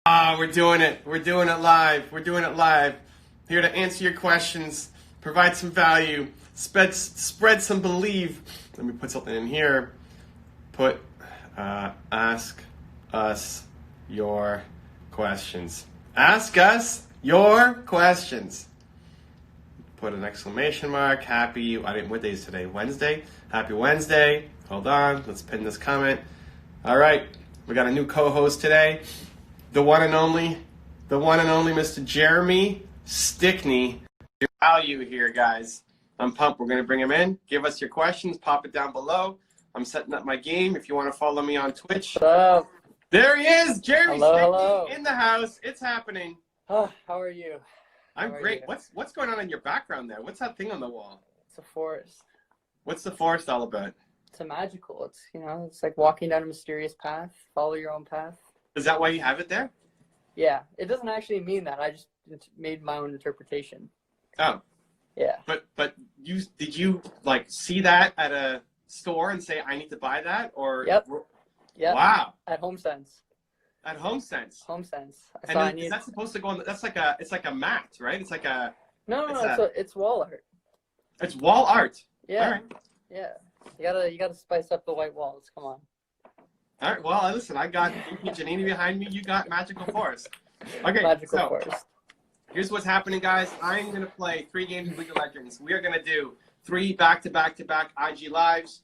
We're doing it. We're doing it live. We're doing it live. Here to answer your questions, provide some value, spread some belief. Let me put something in here. Ask us your questions. Ask us your questions. Put an exclamation mark. What day is today? Wednesday? Happy Wednesday. Hold on. Let's pin this comment. All right. We got a new co-host today. The one and only Mr. Jeremy Stickney. Your value here, guys. I'm pumped. We're going to bring him in. Give us your questions. Pop it down below. I'm setting up my game. If you want to follow me on Twitch. Hello. There he is. Jeremy Stickney hello. In the house. It's happening. Oh, how are you? I'm great. What's going on in your background there? What's that thing on the wall? It's a forest. What's the forest all about? It's magical. It's like walking down a mysterious path. Follow your own path. Is that why you have it there? Yeah, it doesn't actually mean that. I just made my own interpretation. Oh. Yeah. But did you like see that at a store and say I need to buy that or? Yep. Wow. At HomeSense. At HomeSense. HomeSense. Is that supposed to go on? It's like a mat, right? It's like a. No, it's wall art. It's wall art. Yeah. All right. Yeah. You gotta spice up the white walls. Come on. All right. Well, listen. I got Janini behind me. You got Magical Forest. Okay. Magical Forest. Here's what's happening, guys. I'm gonna play 3 games of League of Legends. We are gonna do 3 back-to-back IG lives.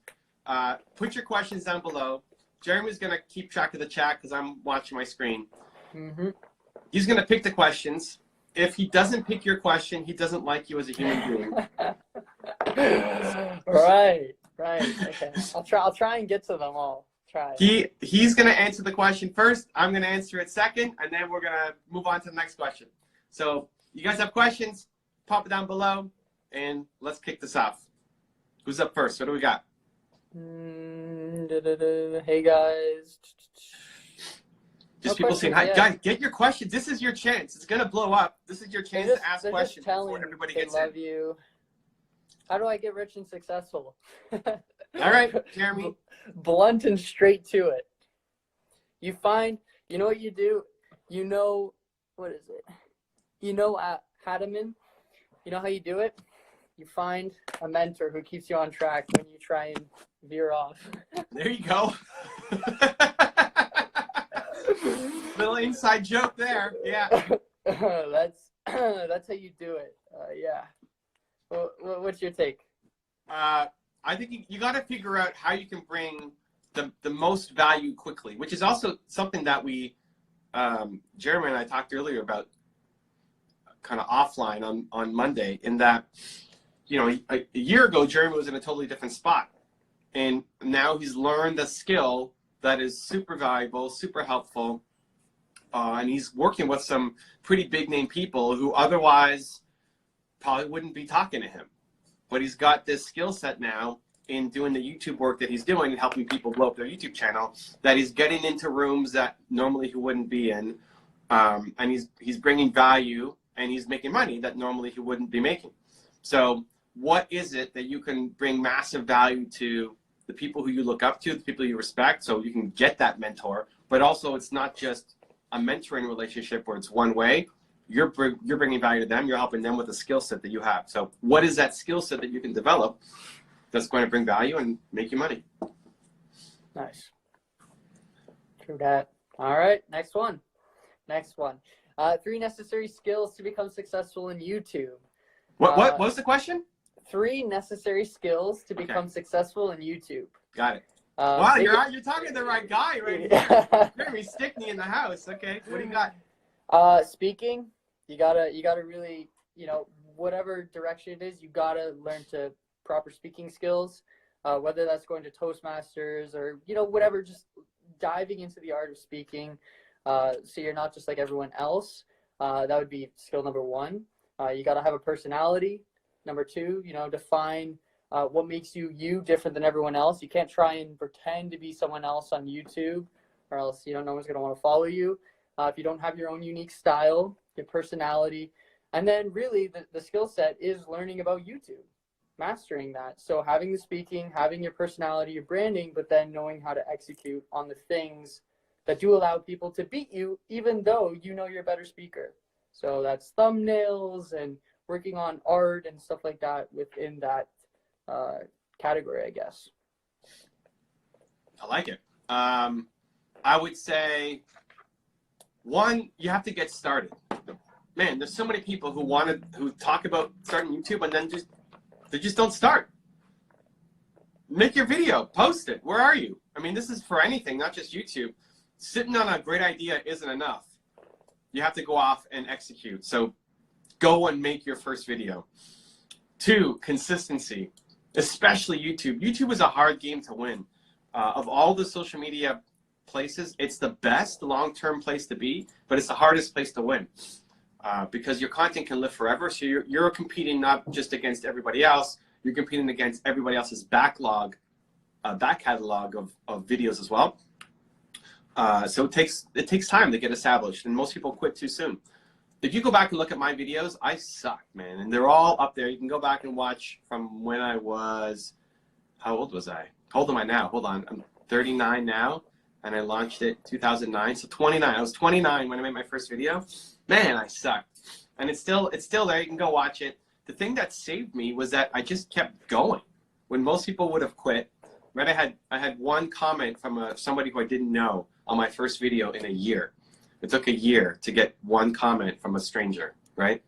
Put your questions down below. Jeremy's gonna keep track of the chat because I'm watching my screen. Mm-hmm. He's gonna pick the questions. If he doesn't pick your question, he doesn't like you as a human being. Right. Okay. I'll try and get to them all. He's gonna answer the question first. I'm gonna answer it second, and then we're gonna move on to the next question. So you guys have questions? Pop it down below, and let's kick this off. Who's up first? What do we got? Hey guys. Just people saying hi. Guys, get your questions. This is your chance. It's gonna blow up. This is your chance to ask questions before everybody gets in. They love you. How do I get rich and successful? All right, Jeremy. Blunt and straight to it. You know what you do? What is it? Hadaman? You know how you do it? You find a mentor who keeps you on track when you try and veer off. There you go. Little inside joke there. Yeah. That's how you do it. Yeah. What's your take? I think you got to figure out how you can bring the most value quickly, which is also something that we, Jeremy and I talked earlier about kind of offline on Monday, in that, a year ago, Jeremy was in a totally different spot. And now he's learned a skill that is super valuable, super helpful. And he's working with some pretty big name people who otherwise probably wouldn't be talking to him. But he's got this skill set now in doing the YouTube work that he's doing and helping people blow up their YouTube channel, that he's getting into rooms that normally he wouldn't be in. And he's bringing value, and he's making money that normally he wouldn't be making. So what is it that you can bring massive value to the people who you look up to, the people you respect, so you can get that mentor? But also, it's not just a mentoring relationship where it's one way. You're bringing value to them. You're helping them with a skill set that you have. So what is that skill set that you can develop that's going to bring value and make you money? Nice. True that. All right, next one. 3 necessary skills to become successful in YouTube. What was the question? 3 necessary skills to become successful in YouTube. Got it. Wow, you're talking to the right guy right here. Jeremy Stickney in the house. Okay, what do you got? Speaking. You gotta really, whatever direction it is, you gotta learn to proper speaking skills. Whether that's going to Toastmasters or whatever, just diving into the art of speaking. So you're not just like everyone else. That would be skill number 1. You gotta have a personality. Number 2, define what makes you different than everyone else. You can't try and pretend to be someone else on YouTube, or else no one's gonna want to follow you. If you don't have your own unique style, your personality, and then really the skill set is learning about YouTube, mastering that. So having the speaking, having your personality, your branding, but then knowing how to execute on the things that do allow people to beat you, even though you know you're a better speaker. So that's thumbnails and working on art and stuff like that within that category, I guess. I like it. I would say, one, you have to get started. Man, there's so many people who talk about starting YouTube and then they just don't start. Make your video, post it. Where are you? I mean, this is for anything, not just YouTube. Sitting on a great idea isn't enough. You have to go off and execute. So go and make your first video. 2, consistency, especially YouTube. YouTube is a hard game to win. Of all the social media places, it's the best long-term place to be, but it's the hardest place to win. Because your content can live forever. So you're competing not just against everybody else, you're competing against everybody else's back catalog of videos as well. So it takes time to get established, and most people quit too soon. If you go back and look at my videos, I sucked, man, and they're all up there. You can go back and watch from when I was, how old was I? How old am I now? Hold on, I'm 39 now, and I launched it 2009, so 29. I was 29 when I made my first video. Man, I sucked, and it's still there. You can go watch it. The thing that saved me was that I just kept going when most people would have quit. Right, I had one comment from somebody who I didn't know on my first video in a year. It took a year to get one comment from a stranger, right?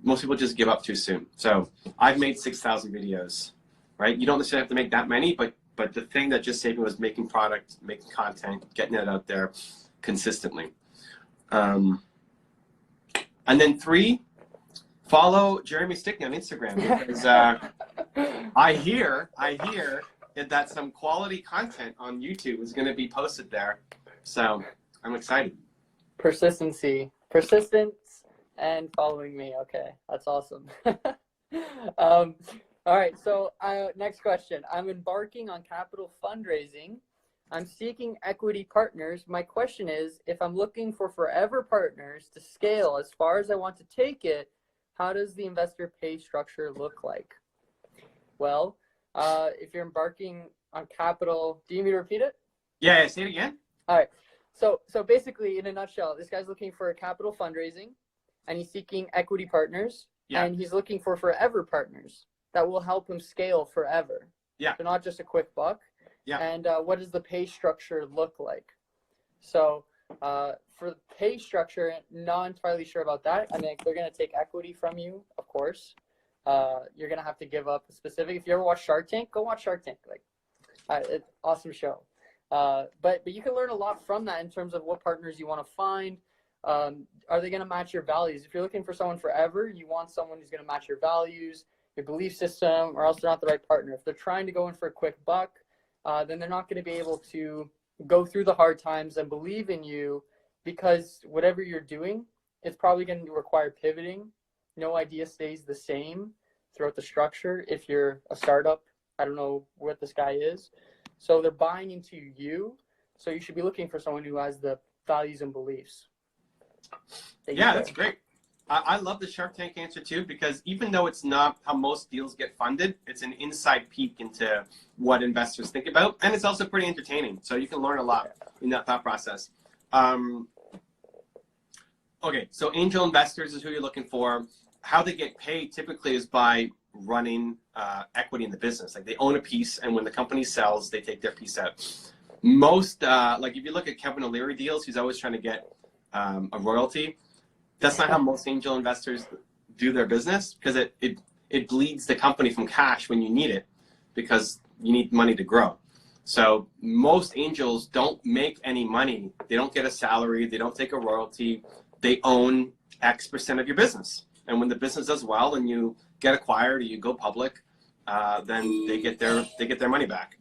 Most people just give up too soon. So I've made 6,000 videos, right? You don't necessarily have to make that many, but the thing that just saved me was making product, making content, getting it out there consistently. And then 3, follow Jeremy Stickney on Instagram, because I hear that some quality content on YouTube is going to be posted there. So I'm excited. Persistence, and following me. Okay, that's awesome. All right, so next question. I'm embarking on capital fundraising. I'm seeking equity partners. My question is, if I'm looking for forever partners to scale as far as I want to take it, how does the investor pay structure look like? Well, if you're embarking on capital, do you need me to repeat it? Yeah, say it again. All right. So basically, in a nutshell, this guy's looking for capital fundraising, and he's seeking equity partners, and he's looking for forever partners that will help him scale forever. Yeah. So not just a quick buck. Yeah. And what does the pay structure look like? So for the pay structure, not entirely sure about that. I mean, they're going to take equity from you, of course. You're going to have to give up a specific. If you ever watch Shark Tank, go watch Shark Tank. It's awesome show. But you can learn a lot from that in terms of what partners you want to find. Are they going to match your values? If you're looking for someone forever, you want someone who's going to match your values, your belief system, or else they're not the right partner. If they're trying to go in for a quick buck, then they're not going to be able to go through the hard times and believe in you, because whatever you're doing, it's probably going to require pivoting. No idea stays the same throughout the structure. If you're a startup, I don't know what this guy is. So they're buying into you. So you should be looking for someone who has the values and beliefs. Yeah, that's great. I love the Shark Tank answer too, because even though it's not how most deals get funded, it's an inside peek into what investors think about. And it's also pretty entertaining. So you can learn a lot in that thought process. Okay, so angel investors is who you're looking for. How they get paid typically is by running equity in the business. Like they own a piece, and when the company sells, they take their piece out. Most, like if you look at Kevin O'Leary deals, he's always trying to get a royalty. That's not how most angel investors do their business, because it bleeds the company from cash when you need it, because you need money to grow. So most angels don't make any money. They don't get a salary. They don't take a royalty. They own X% of your business. And when the business does well and you get acquired or you go public, then they get their money back.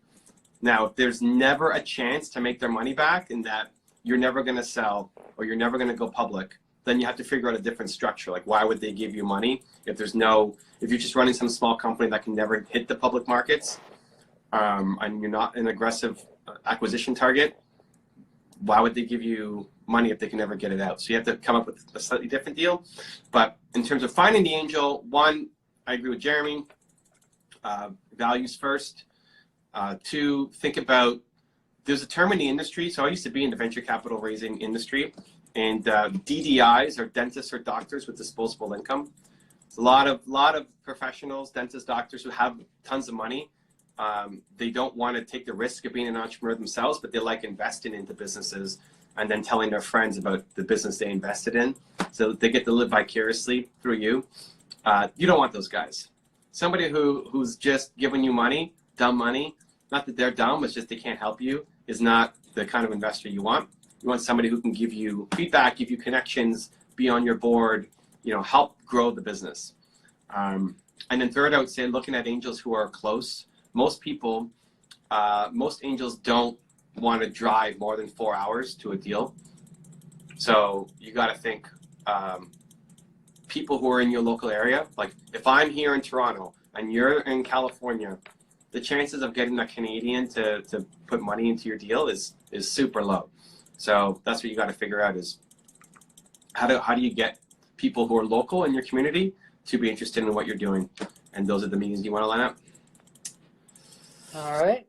Now, if there's never a chance to make their money back, and that you're never going to sell or you're never going to go public, then you have to figure out a different structure. Like, why would they give you money if you're just running some small company that can never hit the public markets, and you're not an aggressive acquisition target? Why would they give you money if they can never get it out? So you have to come up with a slightly different deal. But in terms of finding the angel, one, I agree with Jeremy. Values first. Two, think about there's a term in the industry. So I used to be in the venture capital raising industry, and DDIs are dentists or doctors with disposable income. It's a lot of professionals, dentists, doctors who have tons of money. They don't want to take the risk of being an entrepreneur themselves, but they like investing into businesses and then telling their friends about the business they invested in. So they get to live vicariously through you. You don't want those guys. Somebody who's just giving you money, dumb money, not that they're dumb, it's just they can't help you, is not the kind of investor you want. You want somebody who can give you feedback, give you connections, be on your board, help grow the business. And then third, I would say looking at angels who are close. Most people, most angels don't want to drive more than 4 hours to a deal. So you got to think people who are in your local area. Like if I'm here in Toronto and you're in California, the chances of getting a Canadian to put money into your deal is super low. So that's what you got to figure out is how do you get people who are local in your community to be interested in what you're doing. And those are the meetings you want to line up. All right.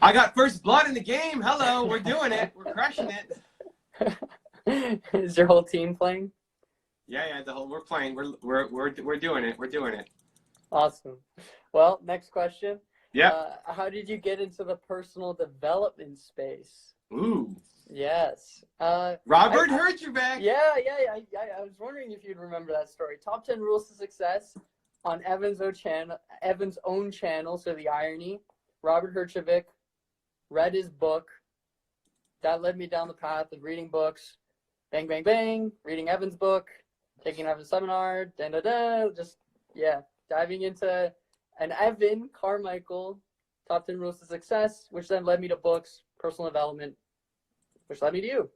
I got first blood in the game. Hello, we're doing it. We're crushing it. Is your whole team playing? Yeah, we're playing. We're doing it. We're doing it. Awesome. Well, next question. Yeah. How did you get into the personal development space? Ooh. Yes. Robert heard you back. Yeah. I was wondering if you'd remember that story. Top 10 rules to success on Evan's own channel. So the irony. Robert Herjavec read his book. That led me down the path of reading books. Bang, bang, bang. Reading Evan's book. Taking Evan's seminar. Just, diving into an Evan Carmichael Top 10 Rules to Success, which then led me to books, personal development, which led me to you.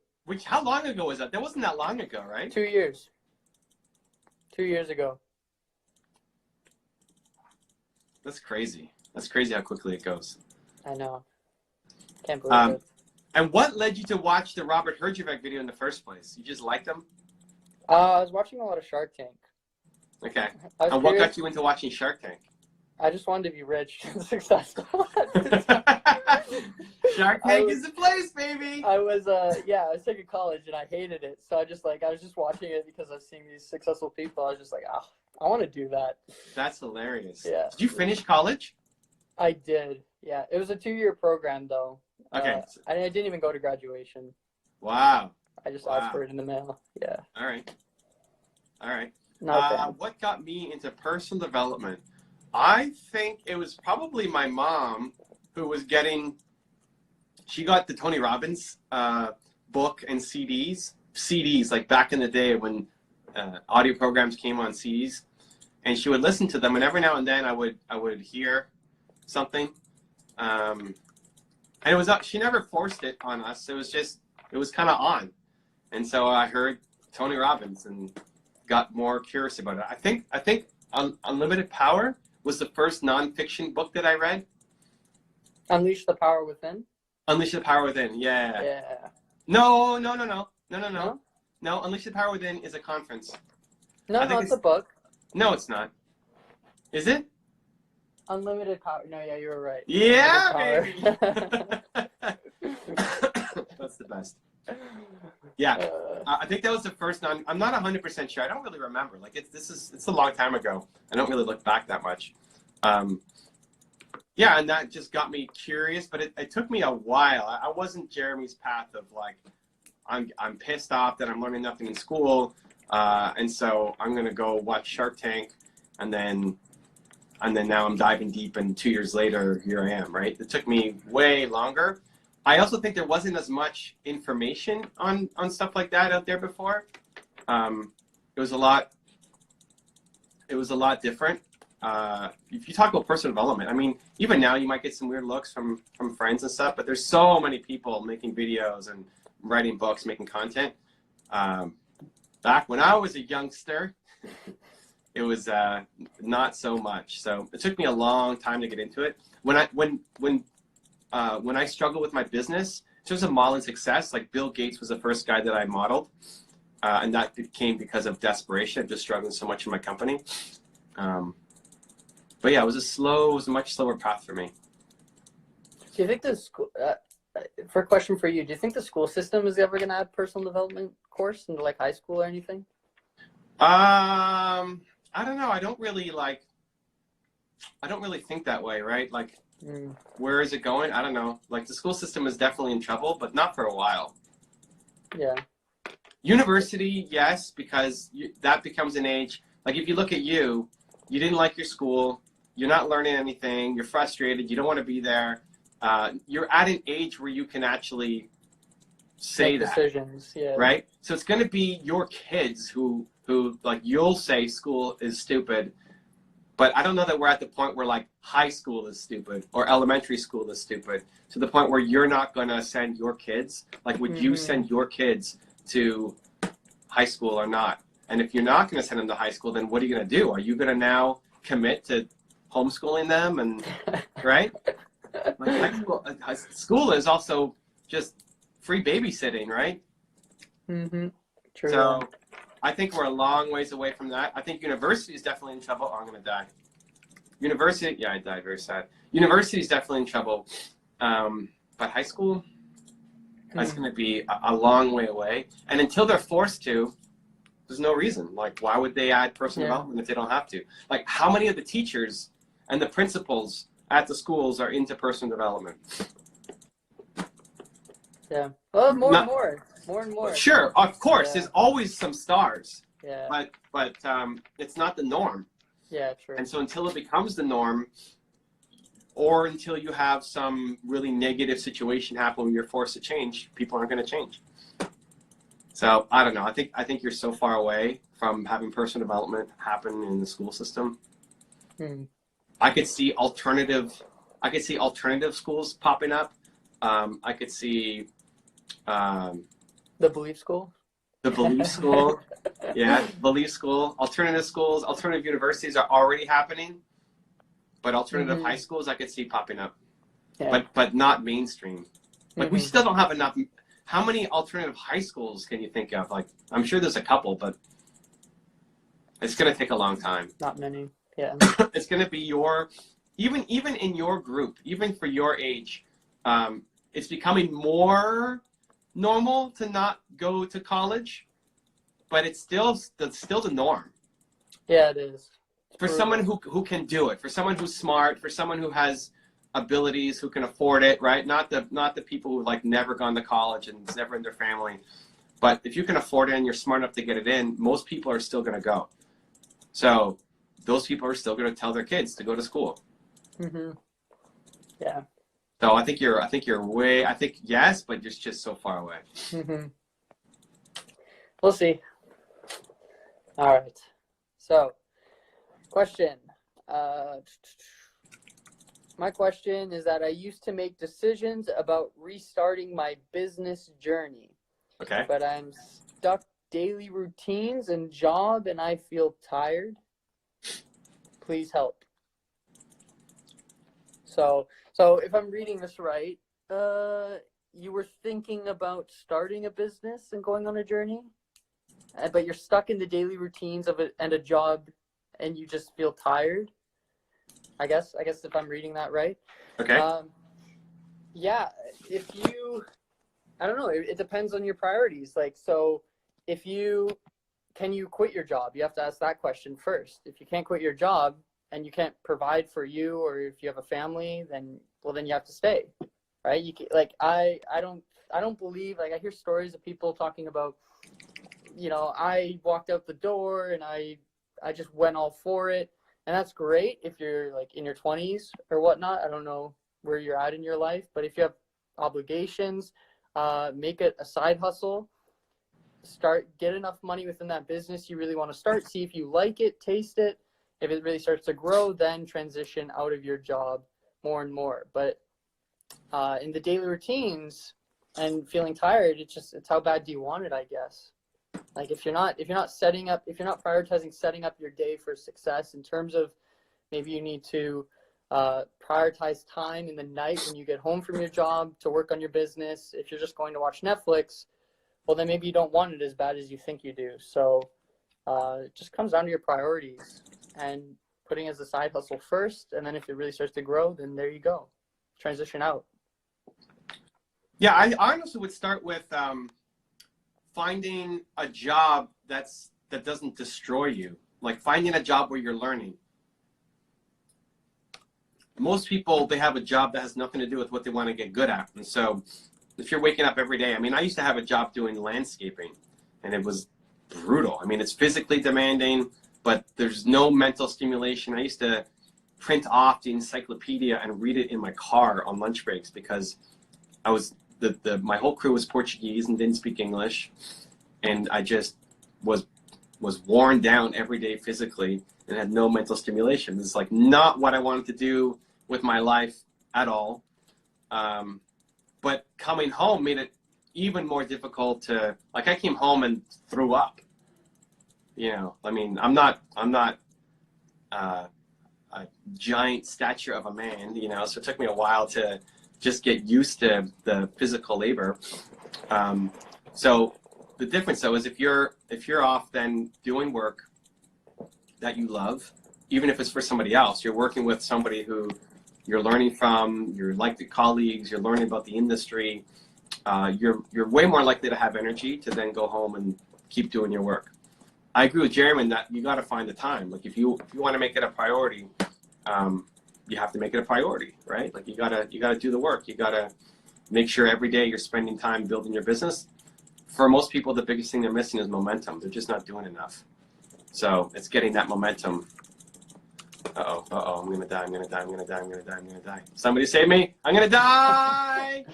How long ago was that? That wasn't that long ago, right? 2 years. 2 years ago. That's crazy. That's crazy how quickly it goes. I know. Can't believe it. And what led you to watch the Robert Herjavec video in the first place? You just liked him? I was watching a lot of Shark Tank. Okay. And what got you into watching Shark Tank? I just wanted to be rich and successful. Shark Tank is the place, baby. I was taking college and I hated it. So I was just watching it because I was seeing these successful people. I was just like, I want to do that. That's hilarious. Yeah. Did you finish college? I did. Yeah. It was a 2-year program though. Okay. I didn't even go to graduation. Wow. I just asked for it in the mail. Yeah. All right. Not what got me into personal development? I think it was probably my mom who was she got the Tony Robbins book and CDs like back in the day when audio programs came on CDs, and she would listen to them, and every now and then I would hear something, and it was she never forced it on us. It was kind of on, and so I heard Tony Robbins and got more curious about it. I think Unlimited Power was the first nonfiction book that I read. Unleash the Power Within? Unleash the Power Within, yeah. Yeah. No. Unleash the Power Within is a conference. No, it's a book. No, it's not. Is it? Unlimited Power. No, yeah, you were right. Yeah, baby. That's the best. Yeah, I think that was the first. I'm not 100% sure. I don't really remember. Like it's a long time ago. I don't really look back that much. Yeah, and that just got me curious. But it took me a while. I wasn't Jeremy's path of like, I'm pissed off that I'm learning nothing in school, and so I'm gonna go watch Shark Tank, and then now I'm diving deep, and 2 years later here I am. Right? It took me way longer. I also think there wasn't as much information on stuff like that out there before. It was a lot different. If you talk about personal development, I mean, even now you might get some weird looks from friends and stuff, but there's so many people making videos and writing books, making content. Back when I was a youngster, it was not so much. So it took me a long time to get into it. When I struggled with my business, in terms of modeling success, like Bill Gates was the first guy that I modeled, and that came because of desperation of just struggling so much in my company. But yeah, it was a much slower path for me. Do you think the school? For a question for you, do you think the school system is ever going to add personal development course into like high school or anything? I don't know. I don't really think that way, right? Like, where is it going? I don't know. Like, the school system is definitely in trouble, but not for a while. Yeah. University, yes, because that becomes an age. Like, if you look at you didn't like your school, you're not learning anything, you're frustrated, you don't want to be there. You're at an age where you can actually say Make that, decisions, yeah. right? So it's going to be your kids who like, you'll say school is stupid, but I don't know that we're at the point where like high school is stupid or elementary school is stupid, to the point where you're not going to send your kids. Like, would you send your kids to high school or not? And if you're not going to send them to high school, then what are you going to do? Are you going to now commit to homeschooling them? And right? Like, school is also just free babysitting, right? Mm-hmm. True. So I think we're a long ways away from that. I think university is definitely in trouble. Oh, I'm going to die. University, yeah, I died. Very sad. University is definitely in trouble. But high school, that's going to be a long way away. And until they're forced to, there's no reason. Like, why would they add personal development if they don't have to? Like, how many of the teachers and the principals at the schools are into personal development? Yeah. Well, more and more. Sure, of course. There's always some stars. Yeah. But it's not the norm. Yeah, true. And so until it becomes the norm, or until you have some really negative situation happen where you're forced to change, people aren't going to change. So I don't know. I think you're so far away from having personal development happen in the school system. I could see alternative schools popping up. I could see the Belief School. The Belief School. Yeah, Belief School. Alternative schools, alternative universities are already happening. But alternative high schools I could see popping up. Yeah. But not mainstream. Like, we still don't have enough. How many alternative high schools can you think of? Like, I'm sure there's a couple, but it's going to take a long time. Not many. Yeah. It's going to be even in your group, even for your age, it's becoming more normal to not go to college, but it's still the norm. Yeah, it is. For someone who can do it, for someone who's smart, for someone who has abilities, who can afford it, right? Not the people who like never gone to college and it's never in their family. But if you can afford it and you're smart enough to get it in, most people are still going to go. So those people are still going to tell their kids to go to school. Yeah. So I think yes, but you're just so far away. We'll see. All right. So, question. My question is that I used to make decisions about restarting my business journey. Okay. But I'm stuck daily routines and job, and I feel tired. Please help. So if I'm reading this right, you were thinking about starting a business and going on a journey, but you're stuck in the daily routines of it and a job, and you just feel tired. I guess if I'm reading that right. Okay. Yeah, I don't know. It depends on your priorities. Like, so can you quit your job? You have to ask that question first. If you can't quit your job and you can't provide for you, or if you have a family, then you have to stay, right? I don't believe, like, I hear stories of people talking about, I walked out the door and I just went all for it. And that's great if you're like in your 20s or whatnot. I don't know where you're at in your life, but if you have obligations, make it a side hustle. Get enough money within that business you really want to start. See if you like it, taste it. If it really starts to grow, then transition out of your job more and more. But in the daily routines and feeling tired, it's how bad do you want it, I guess. Like, if you're not prioritizing setting up your day for success in terms of, maybe you need to prioritize time in the night when you get home from your job to work on your business. If you're just going to watch Netflix, well, then maybe you don't want it as bad as you think you do. So it just comes down to your priorities and putting it as a side hustle first. And then if it really starts to grow, then there you go. Transition out. Yeah, I honestly would start with finding a job that doesn't destroy you. Like finding a job where you're learning. Most people, they have a job that has nothing to do with what they want to get good at. And so if you're waking up every day, I mean, I used to have a job doing landscaping, and it was brutal. I mean, it's physically demanding, but there's no mental stimulation. I used to print off the encyclopedia and read it in my car on lunch breaks because I was my whole crew was Portuguese and didn't speak English, and I just was worn down every day physically and had no mental stimulation. It's like not what I wanted to do with my life at all. But coming home made it even more difficult to, like, I came home and threw up. You know, I mean, I'm not a giant stature of a man, you know, so it took me a while to just get used to the physical labor. So the difference though is if you're off then doing work that you love, even if it's for somebody else, you're working with somebody who you're learning from, you're like the colleagues, you're learning about the industry, you're way more likely to have energy to then go home and keep doing your work. I agree with Jeremy that you got to find the time. Like if you want to make it a priority, you have to make it a priority, right? Like you gotta do the work. You gotta make sure every day you're spending time building your business. For most people, the biggest thing they're missing is momentum. They're just not doing enough. So it's getting that momentum. Uh-oh, I'm gonna die, I'm gonna die, I'm gonna die, I'm gonna die, I'm gonna die. Somebody save me, I'm gonna die!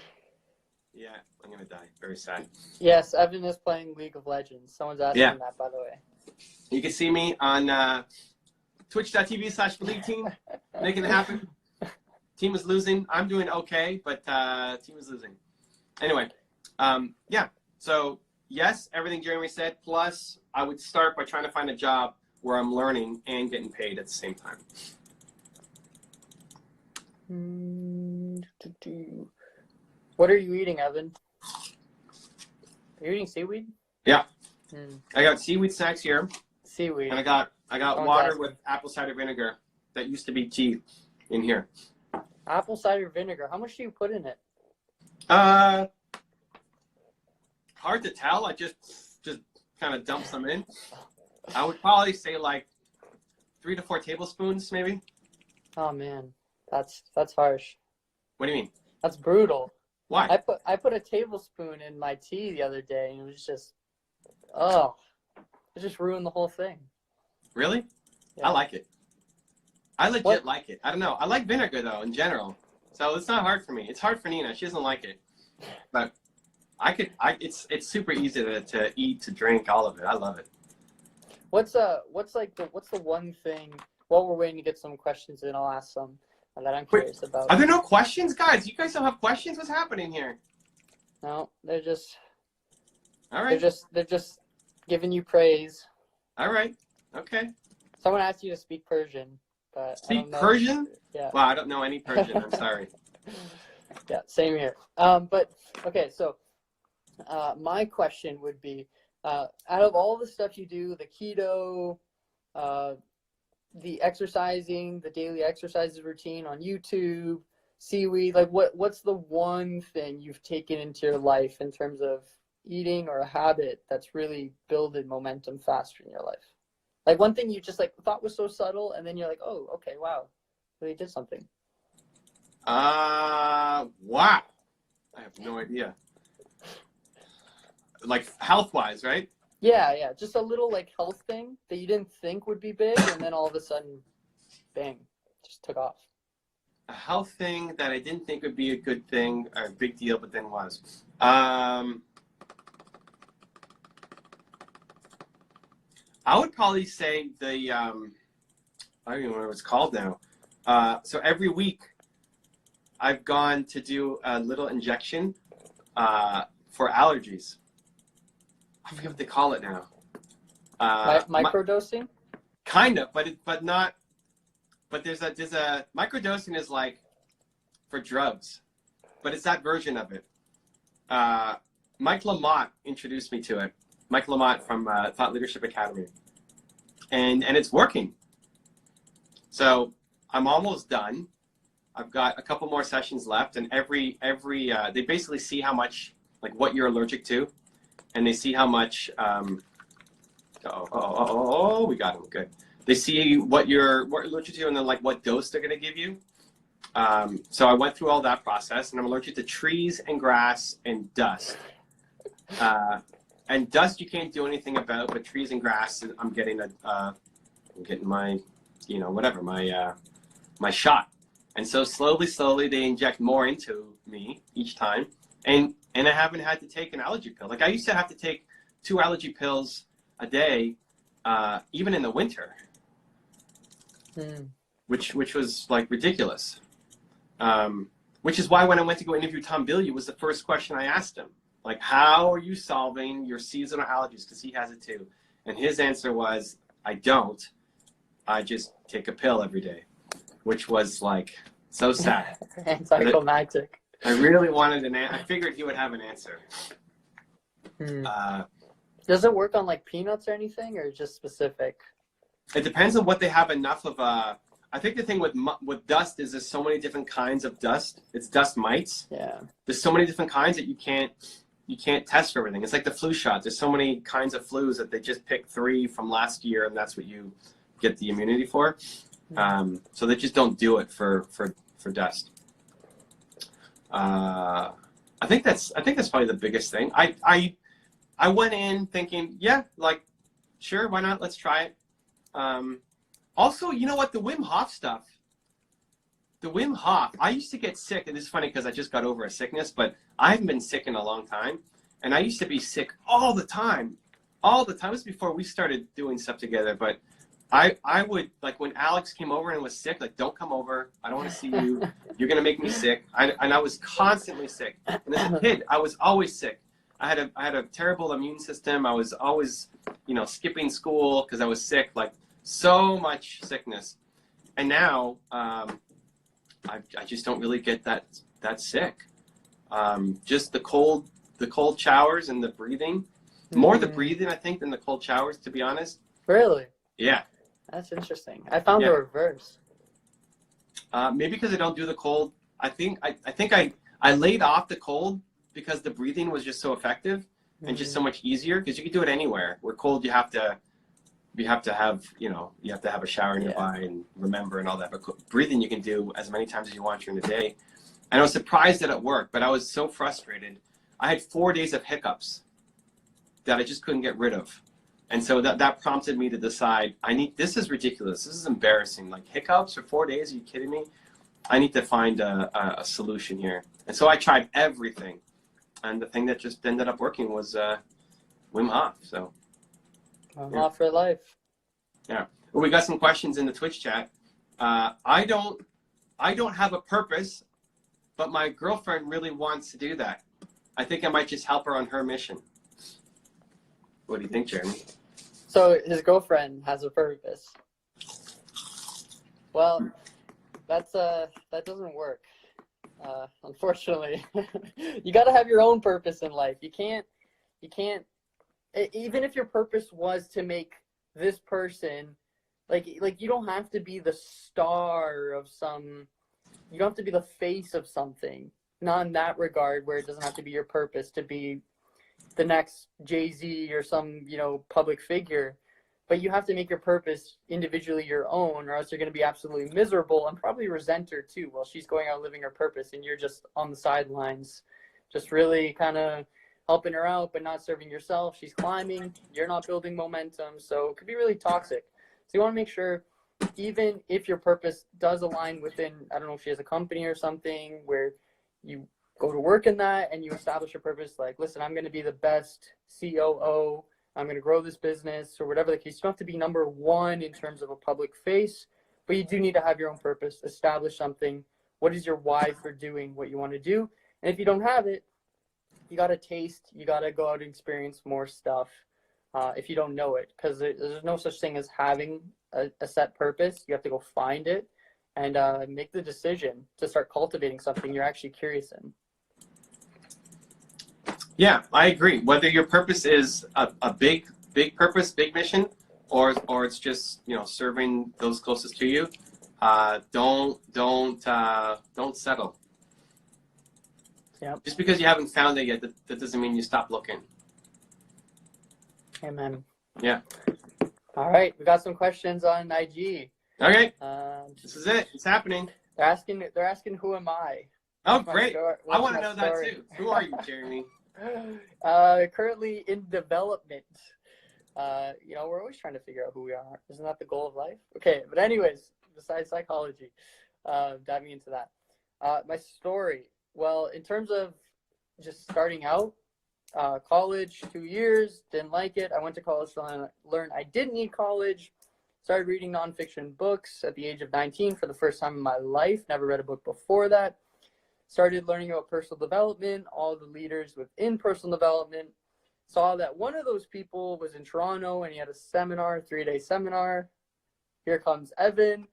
Yeah, I'm gonna die, very sad. Yes, Evan is playing League of Legends. Someone's asking that, by the way. You can see me on twitch.tv/BelievTeam, making it happen. Team is losing. I'm doing okay, but team is losing. Anyway, yeah. So yes, everything Jeremy said. Plus, I would start by trying to find a job where I'm learning and getting paid at the same time. What are you eating, Evan? Are you eating seaweed? Yeah. I got seaweed snacks here. Seaweed. And I got water with apple cider vinegar that used to be tea in here. Apple cider vinegar. How much do you put in it? Hard to tell. I just kind of dump some in. I would probably say like 3 to 4 tablespoons, maybe. Oh man, that's harsh. What do you mean? That's brutal. Why? I put a tablespoon in my tea the other day, and it was just, it just ruined the whole thing. Really? Yeah. I like it. I legit like it. I don't know. I like vinegar though in general, so it's not hard for me. It's hard for Nina. She doesn't like it, but it's super easy to eat, to drink, all of it. I love it. What's the one thing? While we're waiting to get some questions in, I'll ask some that I'm curious about. Are there no questions, guys? You guys don't have questions? What's happening here? No, they're just. All right. They're just giving you praise. All right. Okay. Someone asked you to speak Persian, but speak Persian? Yeah. Wow, I don't know any Persian. I'm sorry. Yeah, same here. But okay, so my question would be, out of all the stuff you do, the keto, the exercising, the daily exercises routine on YouTube, Seaweed, like what's the one thing you've taken into your life in terms of eating or a habit that's really building momentum faster in your life? Like one thing you just like thought was so subtle, and then you're like, oh, okay, wow, really did something. Wow. I have no idea. Like health-wise, right? Yeah. Just a little like health thing that you didn't think would be big, and then all of a sudden, bang, just took off. A health thing that I didn't think would be a good thing or a big deal, but then was. I would probably say the, I don't even know what it's called now. So every week I've gone to do a little injection for allergies. I forget what they call it now. Microdosing? Kind of, but not. But there's a microdosing is like for drugs, but it's that version of it. Mike Lamott introduced me to it. Mike Lamott from Thought Leadership Academy, and it's working. So I'm almost done. I've got a couple more sessions left, and they basically see how much, like what you're allergic to, and they see how much. We got him. Good. They see what you're allergic to, and then like what dose they're going to give you. So I went through all that process, and I'm allergic to trees and grass and dust. And dust you can't do anything about, but trees and grass, I'm getting my, whatever, my shot. And so slowly they inject more into me each time, and I haven't had to take an allergy pill. Like I used to have to take 2 allergy pills a day, even in the winter, which was like ridiculous. Which is why when I went to go interview Tom Bilyeu, was the first question I asked him. Like, how are you solving your seasonal allergies? Because he has it too. And his answer was, I don't. I just take a pill every day, which was like so sad. Anticlimactic. I really wanted an answer. I figured he would have an answer. Does it work on like peanuts or anything, or just specific? It depends on what they have enough of. I think the thing with dust is there's so many different kinds of dust. It's dust mites. Yeah. There's so many different kinds that you can't test for everything. It's like the flu shot. There's so many kinds of flus that they just pick 3 from last year, and that's what you get the immunity for. So they just don't do it for dust. I think that's probably the biggest thing. I went in thinking, yeah, like, sure, why not? Let's try it. Also, you know what? The Wim Hof stuff. The Wim Hof. I used to get sick, and this is funny because I just got over a sickness, but I haven't been sick in a long time. And I used to be sick all the time. All the time. This was before we started doing stuff together. But I would, like, when Alex came over and was sick, like, don't come over. I don't want to see you. You're going to make me sick. And I was constantly sick. And as a kid, I was always sick. I had a terrible immune system. I was always, skipping school because I was sick. Like, so much sickness. And now I just don't really get that sick. Just the cold showers and the breathing. More the breathing, I think, than the cold showers, to be honest. Really? Yeah. That's interesting. I found the reverse. Maybe because I don't do the cold. I think I laid off the cold because the breathing was just so effective and just so much easier, because you can do it anywhere. Where cold, you have to have a shower nearby and remember and all that. But breathing you can do as many times as you want during the day. And I was surprised that it worked, but I was so frustrated. I had 4 days of hiccups that I just couldn't get rid of. And so that prompted me to decide, this is ridiculous. This is embarrassing. Like, hiccups for 4 days? Are you kidding me? I need to find a solution here. And so I tried everything. And the thing that just ended up working was Wim Hof. So Wim Hof for life. Yeah. Well, we got some questions in the Twitch chat. I don't have a purpose, but my girlfriend really wants to do that. I think I might just help her on her mission. What do you think, Jeremy? So his girlfriend has a purpose. Well, that doesn't work. Unfortunately, you got to have your own purpose in life. You can't, even if your purpose was to make this person, like you don't have to be the star of you don't have to be the face of something. Not in that regard, where it doesn't have to be your purpose to be the next Jay-Z or some, public figure. But you have to make your purpose individually your own, or else you're going to be absolutely miserable and probably resent her too while she's going out living her purpose and you're just on the sidelines, just really kind of helping her out but not serving yourself. She's climbing, you're not building momentum, so it could be really toxic. So you want to make sure, even if your purpose does align within, I don't know if she has a company or something where you go to work in that and you establish your purpose, like, listen, I'm going to be the best COO, I'm going to grow this business, or whatever the case. You don't have to be number one in terms of a public face, but you do need to have your own purpose, establish something. What is your why for doing what you want to do? And if you don't have it, you got to taste, you got to go out and experience more stuff if you don't know it, because there's no such thing as having a set purpose. You have to go find it and make the decision to start cultivating something you're actually curious in. Yeah, I agree. Whether your purpose is a big purpose, big mission, or it's just, serving those closest to you, Don't settle. Yep. Just because you haven't found it yet, that doesn't mean you stop looking. Amen. Yeah. All right, we got some questions on IG. Okay. This is it. It's happening. They're asking who am I? Oh, great. I want to know story? that too. Who are you, Jeremy? Currently in development. We're always trying to figure out who we are. Isn't that the goal of life? Okay, but anyways, besides psychology, diving into that. My story. Well, in terms of just starting out, college, 2 years, didn't like it. I went to college to learn I didn't need college. Started reading nonfiction books at the age of 19 for the first time in my life. Never read a book before that. Started learning about personal development, all the leaders within personal development. Saw that one of those people was in Toronto and he had a seminar, 3-day seminar. Here comes Evan.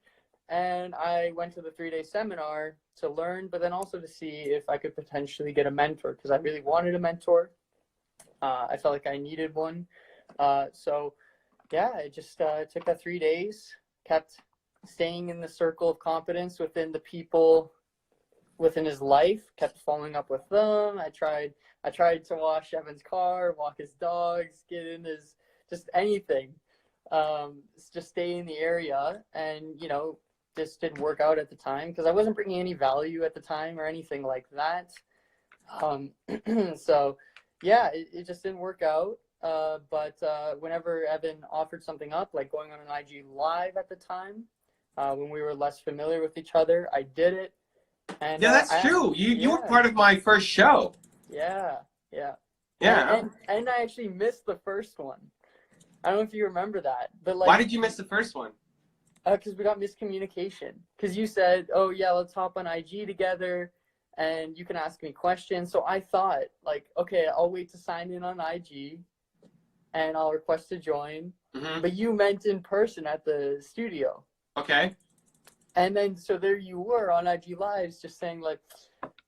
And I went to the 3-day seminar to learn, but then also to see if I could potentially get a mentor, because I really wanted a mentor. I felt like I needed one. So yeah, I just took that 3 days, kept staying in the circle of competence within the people within his life, kept following up with them. I tried to wash Evan's car, walk his dogs, get in his, just anything. Just stay in the area, and this didn't work out at the time because I wasn't bringing any value at the time or anything like that. So yeah, it just didn't work out. But whenever Evan offered something up, like going on an IG live at the time, when we were less familiar with each other, I did it. And yeah, that's true. You were part of my first show. Yeah. And I actually missed the first one. I don't know if you remember that, but like, why did you miss the first one? Because we got miscommunication. Because you said, "Oh yeah, let's hop on IG together, and you can ask me questions." So I thought, like, okay, I'll wait to sign in on IG, and I'll request to join. Mm-hmm. But you meant in person at the studio. Okay. And then so there you were on IG Lives, just saying like,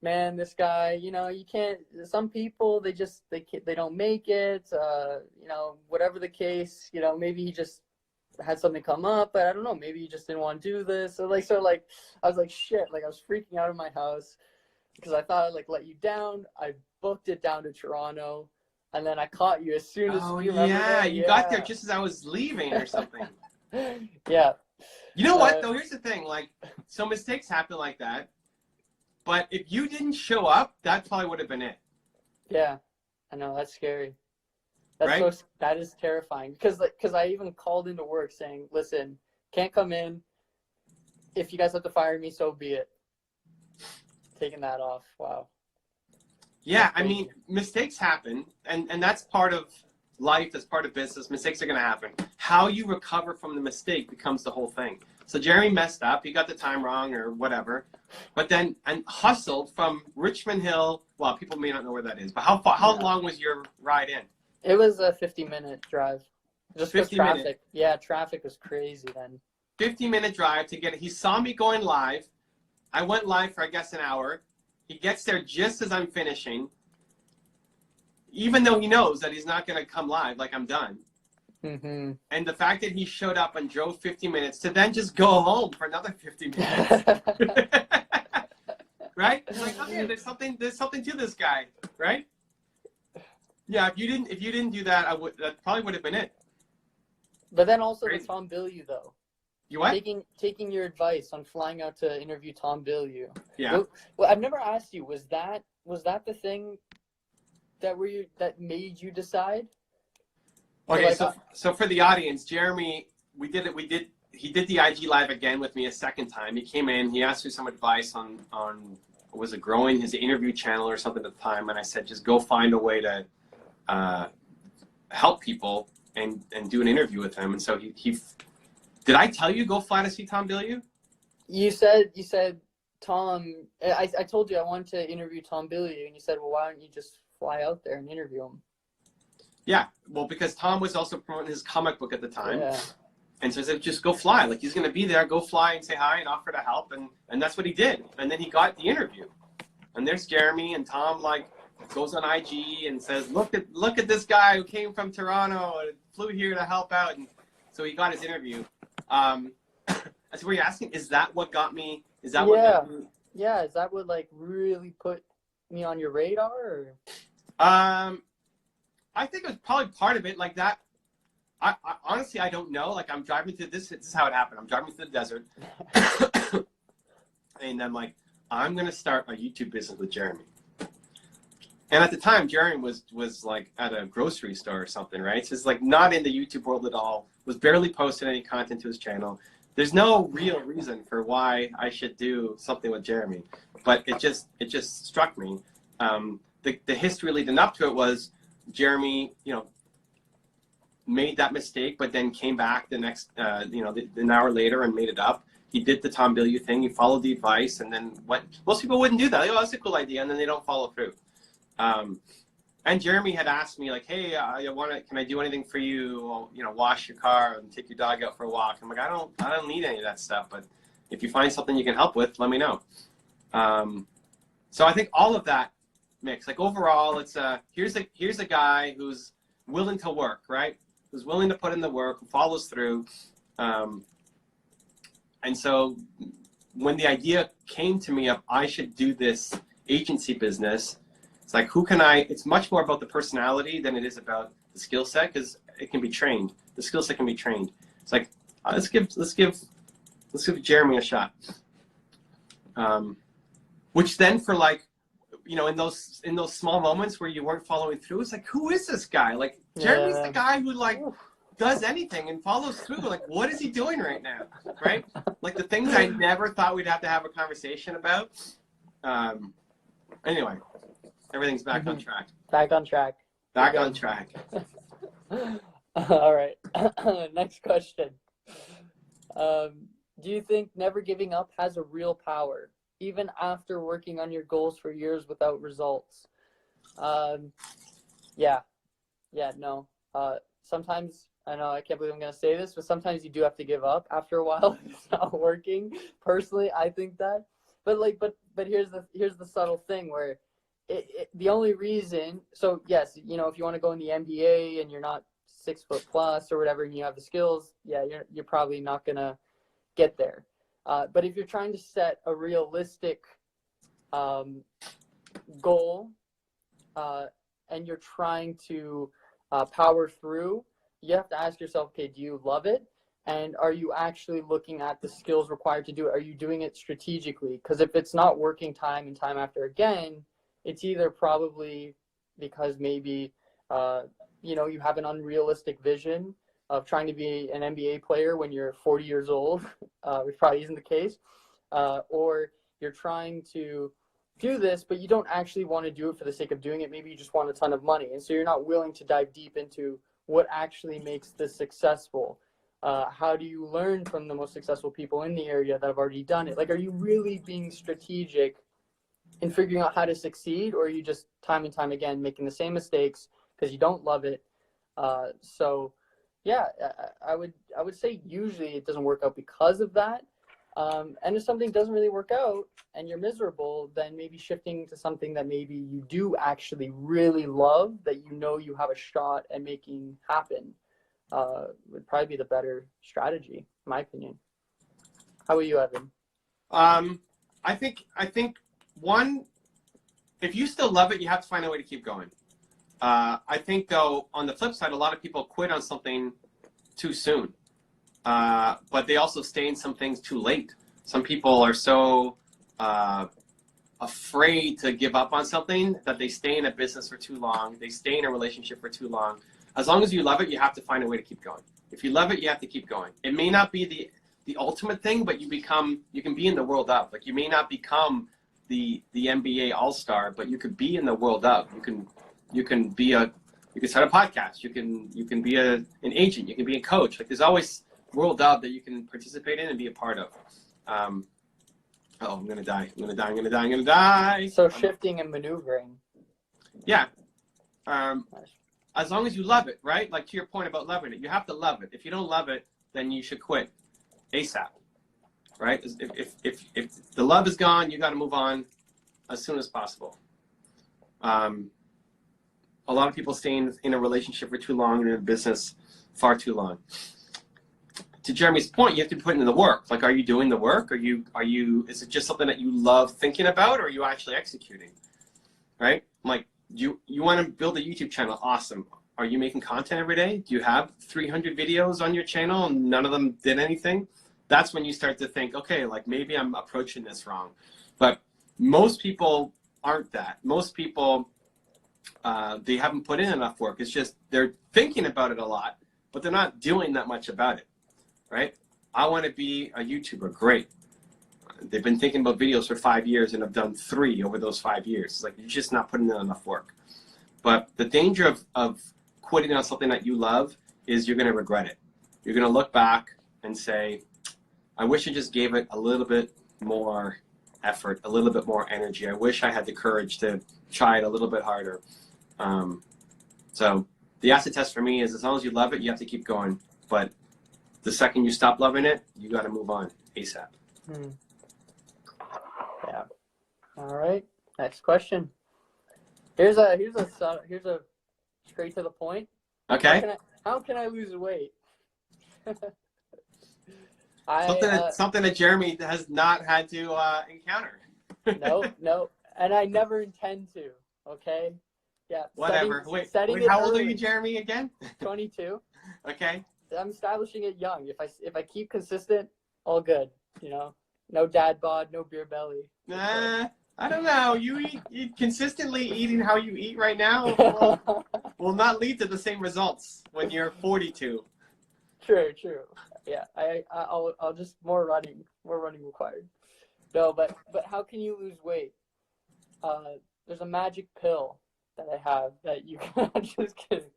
"Man, this guy, you can't. Some people they don't make it. Whatever the case, maybe he just." Had something come up, but I don't know, maybe you just didn't want to do this. So I was like, shit, like I was freaking out of my house because I thought I'd like let you down. I booked it down to Toronto, and then I caught you as soon as you got there just as I was leaving or something. Yeah. You know what though? Here's the thing, like, so mistakes happen like that, but if you didn't show up, that probably would have been it. Yeah, I know, that's scary. Right? That is terrifying because I even called into work saying, listen, can't come in. If you guys have to fire me, so be it. Taking that off. Wow. Yeah, I mean, mistakes happen, and that's part of life, that's part of business. Mistakes are going to happen. How you recover from the mistake becomes the whole thing. So Jeremy messed up. He got the time wrong or whatever, but then hustled from Richmond Hill. Well, people may not know where that is, but how long was your ride in? It was a 50-minute drive. Just 50 traffic. minutes. Yeah, traffic was crazy then. 50-minute drive to get it. He saw me going live. I went live for, I guess, an hour. He gets there just as I'm finishing, even though he knows that he's not going to come live, like I'm done. Mm-hmm. And the fact that he showed up and drove 50 minutes to then just go home for another 50 minutes. Right? It's like, okay, there's something to this guy, right? Yeah, if you didn't do that, that probably would have been it. But then also Crazy. the Tom Bilyeu though. You what? Taking your advice on flying out to interview Tom Bilyeu. Yeah. Well, I've never asked you. Was that the thing that made you decide? Okay, so for the audience, Jeremy, he did the IG live again with me a second time. He came in, he asked me some advice on was it growing his interview channel or something at the time, and I said just go find a way to help people and do an interview with him. And so he did I tell you go fly to see Tom Bilyeu? You said Tom. I told you I wanted to interview Tom Bilyeu, and you said, well, why don't you just fly out there and interview him? Yeah, well, because Tom was also promoting his comic book at the time. Yeah. And so I said, just go fly. Like, he's going to be there. Go fly and say hi and offer to help. And that's what he did. And then he got the interview. And there's Jeremy, and Tom, like, goes on IG and says, look at this guy who came from Toronto and flew here to help out. And so he got his interview. That's what you're asking. Is that what got me? Is that what got me? Yeah, is that what like really put me on your radar? Or? I think it was probably part of it. Like that. I honestly, I don't know. Like I'm driving through this. This is how it happened. I'm driving through the desert, and I'm like, I'm gonna start a YouTube business with Jeremy. And at the time, Jeremy was like at a grocery store or something, right? So it's like not in the YouTube world at all. Was barely posting any content to his channel. There's no real reason for why I should do something with Jeremy, but it just struck me. The history leading up to it was Jeremy, made that mistake, but then came back the next, an hour later and made it up. He did the Tom Bilyeu thing. He followed the advice, and then what? Most people wouldn't do that. They go, "Oh, that's a cool idea," and then they don't follow through. And Jeremy had asked me like, "Hey, can I do anything for you? Wash your car and take your dog out for a walk." I'm like, I don't need any of that stuff, but if you find something you can help with, let me know. So I think all of that mix, like overall, it's here's a guy who's willing to work, right? Who's willing to put in the work, who follows through. And so when the idea came to me of I should do this agency business, it's like, it's much more about the personality than it is about the skill set, because it can be trained. The skill set can be trained. It's like, let's give Jeremy a shot. Which then for like, in those small moments where you weren't following through, it's like, who is this guy? Like, Jeremy's the guy who like does anything and follows through. Like, what is he doing right now? Right? Like the things I never thought we'd have to have a conversation about. Anyway, everything's back on track. Back on track. Back on track. All right. Next question. Do you think never giving up has a real power, even after working on your goals for years without results? No. Sometimes, I know I can't believe I'm going to say this, but sometimes you do have to give up after a while. It's not working. Personally, I think that. But here's the subtle thing where the only reason, so yes, if you want to go in the NBA and you're not 6 foot plus or whatever, and you have the skills, yeah, you're probably not going to get there. But if you're trying to set a realistic goal and you're trying to power through, you have to ask yourself, okay, do you love it? And are you actually looking at the skills required to do it? Are you doing it strategically? Because if it's not working time and time after again, it's either probably because maybe, you have an unrealistic vision of trying to be an NBA player when you're 40 years old, which probably isn't the case, or you're trying to do this, but you don't actually want to do it for the sake of doing it. Maybe you just want a ton of money. And so you're not willing to dive deep into what actually makes this successful. How do you learn from the most successful people in the area that have already done it? Like, are you really being strategic in figuring out how to succeed, or are you just time and time again making the same mistakes because you don't love it? Yeah, I would say usually it doesn't work out because of that. And if something doesn't really work out and you're miserable, then maybe shifting to something that maybe you do actually really love, that you have a shot at making happen, would probably be the better strategy, in my opinion. How about you, Evan? I think one, if you still love it, you have to find a way to keep going. I think, though, on the flip side, a lot of people quit on something too soon, but they also stay in some things too late. Some people are so afraid to give up on something that they stay in a business for too long. They stay in a relationship for too long. As long as you love it, you have to find a way to keep going. If you love it, you have to keep going. It may not be the ultimate thing, but you can be in the world of. Like, you may not become the NBA all-star, but you could be in the world of. You can start a podcast. You can be an agent. You can be a coach. Like, there's always world of that you can participate in and be a part of. I'm gonna die. So shifting and maneuvering. Yeah. As long as you love it, right? Like, to your point about loving it, you have to love it. If you don't love it, then you should quit ASAP, right? If the love is gone, you got to move on as soon as possible. A lot of people stay in a relationship for too long and in a business far too long. to Jeremy's point, you have to put in the work. Like, are you doing the work? Is it just something that you love thinking about, or are you actually executing? Right? Like, you want to build a YouTube channel. Awesome. Are you making content every day? Do you have 300 videos on your channel and none of them did anything? That's when you start to think, okay, like maybe I'm approaching this wrong. But most people aren't that. Most people, they haven't put in enough work. It's just they're thinking about it a lot, but they're not doing that much about it, right? I want to be a YouTuber. Great. They've been thinking about videos for 5 years and have done 3 over those 5 years. It's like you're just not putting in enough work. But the danger of quitting on something that you love is you're going to regret it. You're going to look back and say, I wish I just gave it a little bit more effort, a little bit more energy. I wish I had the courage to try it a little bit harder. So the acid test for me is as long as you love it, you have to keep going. But the second you stop loving it, you got to move on ASAP. Yeah. All right. Next question. Here's a straight to the point. Okay. How can I lose weight? Something that Jeremy has not had to encounter. No, and I never intend to. Okay. Yeah. Whatever. Wait, how old are you, Jeremy, again? 22. Okay. I'm establishing it young. If I keep consistent, all good. You know, no dad bod, no beer belly. Nah, I don't know. You consistently eating how you eat right now will not lead to the same results when you're 42. True. Yeah, I'll just more running required. No, but how can you lose weight? There's a magic pill that I have that you can. I'm just kidding.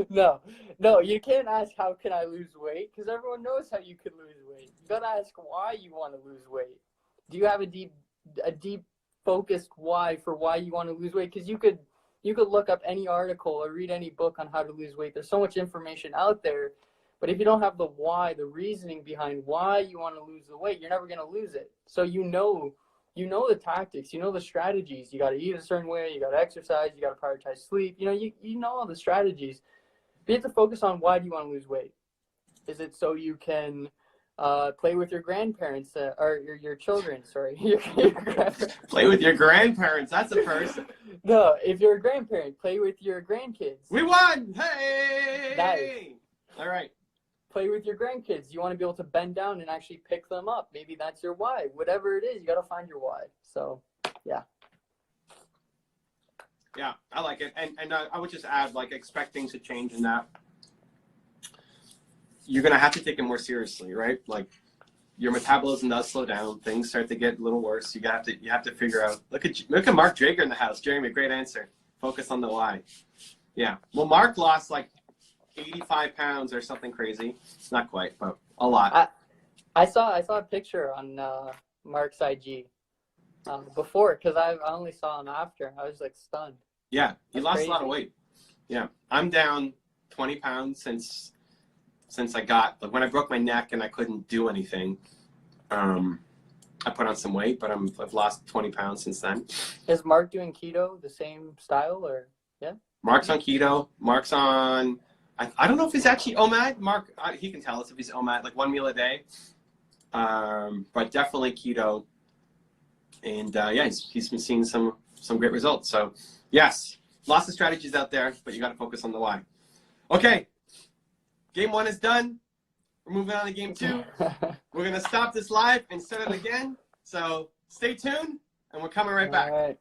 No, you can't ask how can I lose weight because everyone knows how you could lose weight. You gotta ask why you want to lose weight. Do you have a deep focused why for why you want to lose weight? Because you could look up any article or read any book on how to lose weight. There's so much information out there, but if you don't have the why, the reasoning behind why you want to lose the weight, you're never gonna lose it. So you know the tactics, you know the strategies. You got to eat a certain way, you got to exercise, you got to prioritize sleep. You know all the strategies. But you have to focus on why do you want to lose weight. Is it so you can play with your grandparents or your children? Sorry, your grandparents. Play with your grandparents. That's a person. No, if you're a grandparent, play with your grandkids. We won! Hey! Nice. All right. Play with your grandkids. You want to be able to bend down and actually pick them up. Maybe that's your why. Whatever it is, you got to find your why. So, yeah. Yeah, I like it. And I would just add, like, expect things to change in that. You're going to have to take it more seriously, right? Like, your metabolism does slow down. Things start to get a little worse. You have to figure out. Look at Mark Drager in the house. Jeremy, great answer. Focus on the why. Yeah. Well, Mark lost, like, 85 pounds or something crazy. Not quite, but a lot. I saw a picture on Mark's IG before because I only saw him after. I was like stunned. Yeah, he lost crazy. a lot of weight. Yeah, I'm down 20 pounds since I got, like, when I broke my neck and I couldn't do anything. I put on some weight, but I've lost 20 pounds since then. Is Mark doing keto, the same style, or yeah? Mark's on keto. Mark's on. I don't know if he's actually OMAD. Mark, he can tell us if he's OMAD, like 1 meal a day. But definitely keto. And yeah, he's been seeing some great results. So yes, lots of strategies out there, but you got to focus on the why. Okay, game 1 is done. We're moving on to game 2. We're gonna stop this live and start it again. So stay tuned, and we're coming right back. All right.